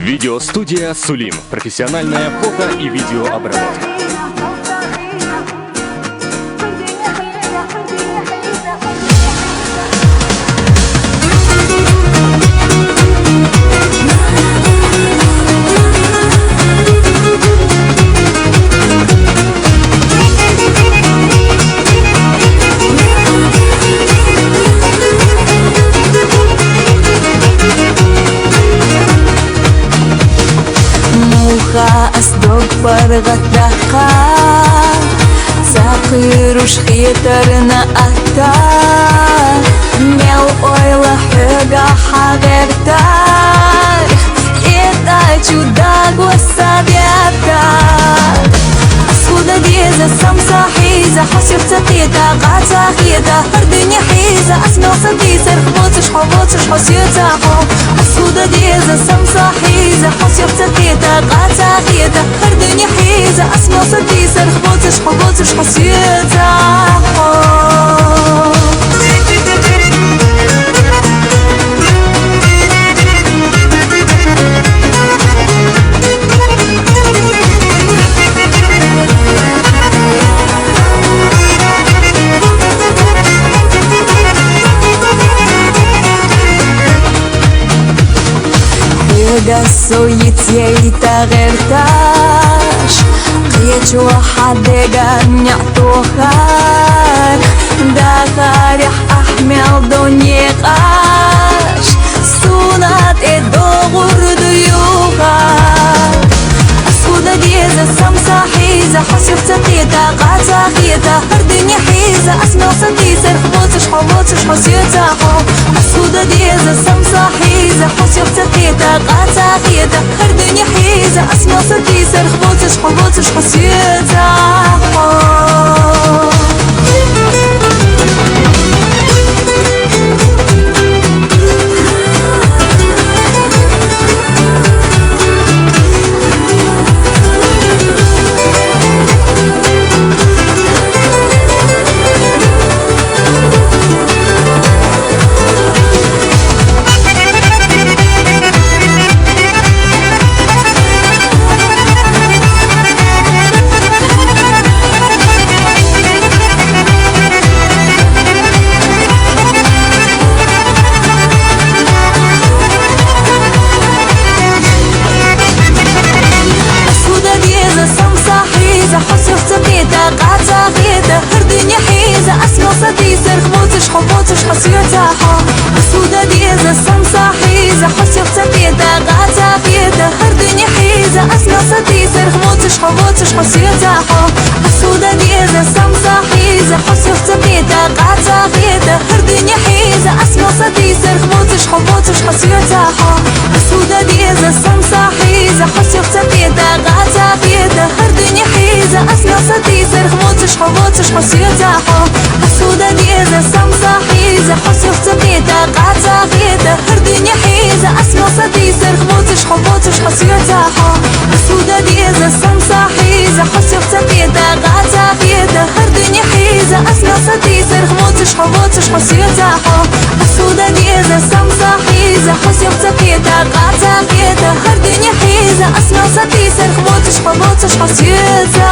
Видеостудия «Сулим». Профессиональная фото- и видеообработка. أصدق برغتها ساقيروش خيترنا أتا ميو أويلا حقا حغيرتار إتا جوداق والسابيتا أسودة ديزة سمسا حيزة حسيب تقيتا قاتا خيتا هردني حيزة أسمع سديسة رخبوتش حبوتش حسيتا حو أسودة ديزة سمسا حيزة حسيب تقيتا قاتا خيتا هردني حيزة أسمع سديسة رخبوتش حبوتش حسيتا حو قصويت يتغيرتاش قيت واحد قان يعطوخار داخارح أحمل دنيا قاش سونات الدغور ديوخار أسودة ديزة سمسا حيزة حسيب تقيتا قاتا خيتا هردني حيزة أسمع سديسة رخبوتش حبوتش حسيتا حو أسودة ديزة سمسا حيزة حسيب تقيتا قاتا خيتا هردني حيزة أسمع سديسة رخبوتش حبوتش حسيتا حو حبوتش حسيتا حو أسودة ديزة سمسا حيزة حسيب تقيتا قاتا خيتا هردني حيزة أسمع سديسة رخموتش حبوتش حسيتا حو أسودة ديزة سمسا حيزة حسيب تقيتا قاتا خيتا هردني حيزة أسمع سديسة رخموتش حبوتش حسيتا حو أسودة ديزة سمسا حيزة حسيب تقيتا قاتا خيتا هردني حيزة أسمع سديسة رخموتش حبوتش حسيتا حو أسودة ديزة سمسا حيزة حسيب تقيتا قاتا خيتا هردني حيزة أسمع سديسة رخموتش حبوتش حسيتا حو أسودة ديزة سمسا حيزة حسيب تقيتا قاتا خيتا هردني حيزة أسمع سديسة رخموتش حبوتش حسيتا حو أسودة ديزة سمسا حيزة حسيب تقيتا قاتا خيتا هردني حيزة أسمع سديسة رخموتش حبوتش حسيتا